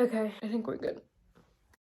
Okay, I think we're good.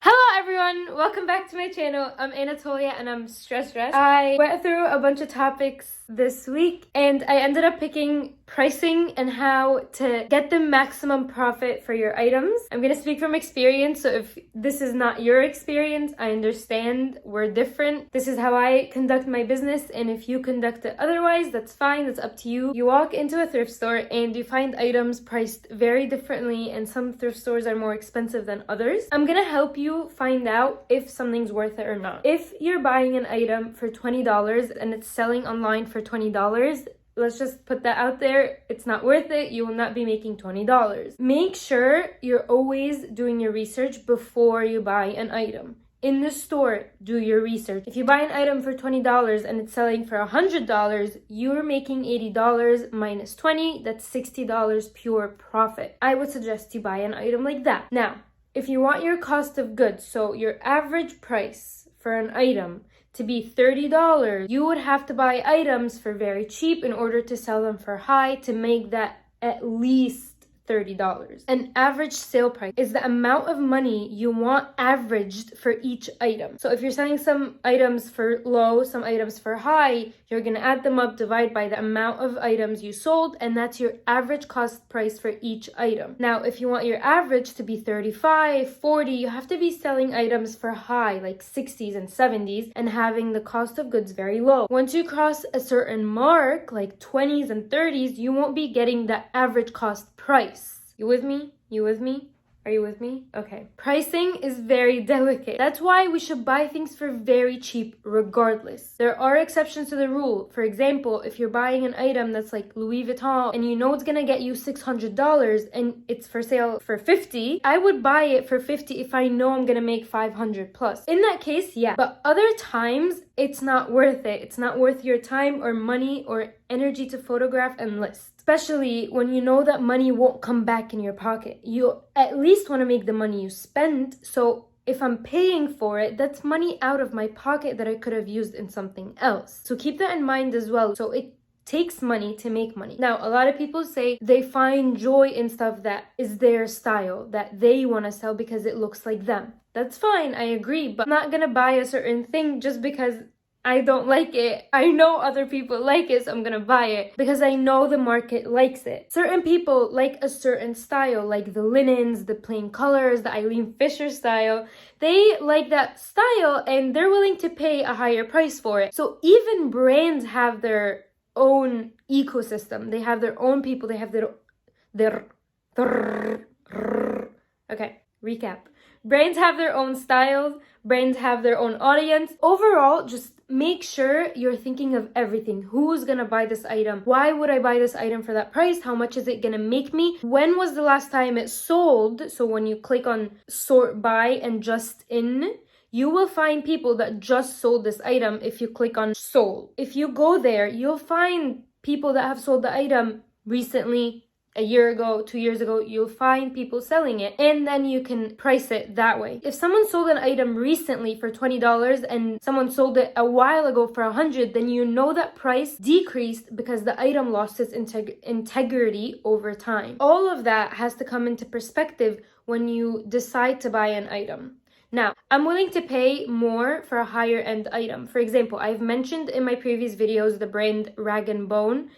Hello everyone, welcome back to my channel. I'm Anatolia and I'm stressed. I went through a bunch of topics this week and I ended up picking pricing and how to get the maximum profit for your items. I'm gonna speak from experience, so if this is not your experience, I understand, we're different. This is how I conduct my business, and if you conduct it otherwise, that's fine, that's up to you. You walk into a thrift store and you find items priced very differently, and some thrift stores are more expensive than others. I'm gonna help you find out if something's worth it or not. If you're buying an item for $20 and it's selling online for $20, let's just put that out there. It's not worth it. You will not be making $20. Make sure you're always doing your research before you buy an item. In the store, do your research. If you buy an item for $20 and it's selling for $100, you're making $80 minus 20. That's $60 pure profit. I would suggest you buy an item like that. Now, if you want your cost of goods, so your average price for an item to be $30, you would have to buy items for very cheap in order to sell them for high to make that at least $30. An average sale price is the amount of money you want averaged for each item. So if you're selling some items for low, some items for high, you're gonna add them up, divide by the amount of items you sold, and that's your average cost price for each item. Now, if you want your average to be 35, 40, you have to be selling items for high, like 60s and 70s, and having the cost of goods very low. Once you cross a certain mark, like 20s and 30s, you won't be getting the average cost price. You with me? You with me? Are you with me? Okay. Pricing is very delicate. That's why we should buy things for very cheap regardless. There are exceptions to the rule. For example, if you're buying an item that's like Louis Vuitton and you know it's gonna get you $600 and it's for sale for $50, I would buy it for $50 if I know I'm gonna make $500 plus. In that case, yeah. But other times, it's not worth it. It's not worth your time or money or energy to photograph and list. Especially when you know that money won't come back in your pocket. You at least want to make the money you spend. So if I'm paying for it, that's money out of my pocket that I could have used in something else. So keep that in mind as well. So it takes money to make money. Now, a lot of people say they find joy in stuff that is their style, that they want to sell because it looks like them. That's fine, I agree, but I'm not gonna buy a certain thing just because I don't like it. I know other people like it, so I'm gonna buy it because I know the market likes it. Certain people like a certain style, like the linens, the plain colors, the Eileen Fisher style. They like that style and they're willing to pay a higher price for it. So even brands have their own ecosystem. They have their own people. They have their okay, recap. Brands have their own styles. Brands have their own audience. Overall, just make sure you're thinking of everything. Who's gonna buy this item? Why would I buy this item for that price? How much is it gonna make me? When was the last time it sold? So when you click on sort by and just in, you will find people that just sold this item if you click on sold. If you go there, you'll find people that have sold the item recently, a year ago, 2 years ago. You'll find people selling it, and then you can price it that way. If someone sold an item recently for $20 and someone sold it a while ago for $100, then you know that price decreased because the item lost its integrity over time. All of that has to come into perspective when you decide to buy an item. Now, I'm willing to pay more for a higher end item. For example, I've mentioned in my previous videos the brand Rag & Bone.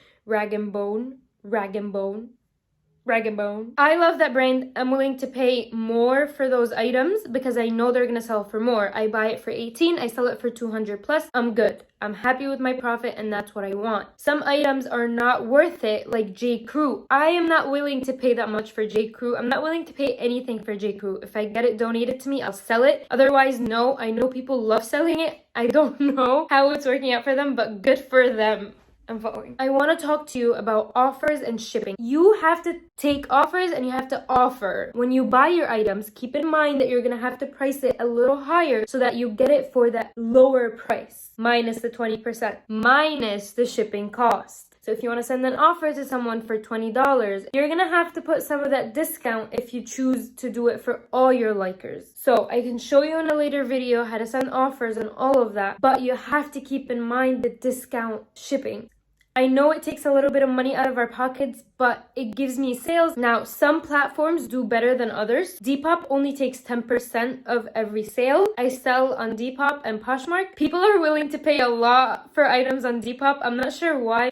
I love that brand. I'm willing to pay more for those items because I know they're gonna sell for more. I buy it for 18, I sell it for 200 plus. I'm good. I'm happy with my profit and that's what I want. Some items are not worth it, like J. Crew. I am not willing to pay that much for J. Crew. I'm not willing to pay anything for J. Crew. If I get it donated to me, I'll sell it. Otherwise, no. I know people love selling it. I don't know how it's working out for them, but good for them. I'm following. I want to talk to you about offers and shipping. You have to take offers and you have to offer. When you buy your items, keep in mind that you're going to have to price it a little higher so that you get it for that lower price, minus the 20%, minus the shipping cost. So if you want to send an offer to someone for $20, you're going to have to put some of that discount if you choose to do it for all your likers. So I can show you in a later video how to send offers and all of that, but you have to keep in mind the discount shipping. I know it takes a little bit of money out of our pockets, but it gives me sales. Now, some platforms do better than others. Depop only takes 10% of every sale. I sell on Depop and Poshmark. People are willing to pay a lot for items on Depop. I'm not sure why.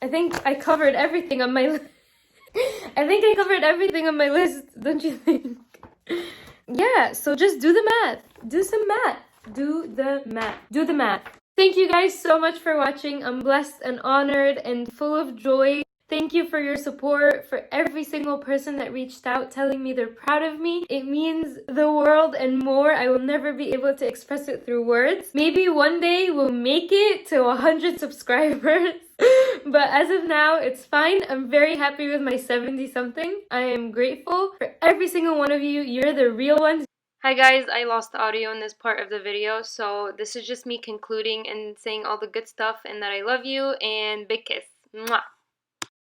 I think I covered everything on my list. I think I covered everything on my list, don't you think? Yeah, so just do the math. Do some math. Do the math. Do the math. Thank you guys so much for watching. I'm blessed and honored and full of joy. Thank you for your support, for every single person that reached out telling me they're proud of me. It means the world and more. I will never be able to express it through words. Maybe one day we'll make it to 100 subscribers. But as of now, it's fine. I'm very happy with my 70 something. I am grateful for every single one of you. You're the real ones. Hi guys, I lost the audio in this part of the video, so this is just me concluding and saying all the good stuff and that I love you and big kiss. Mwah.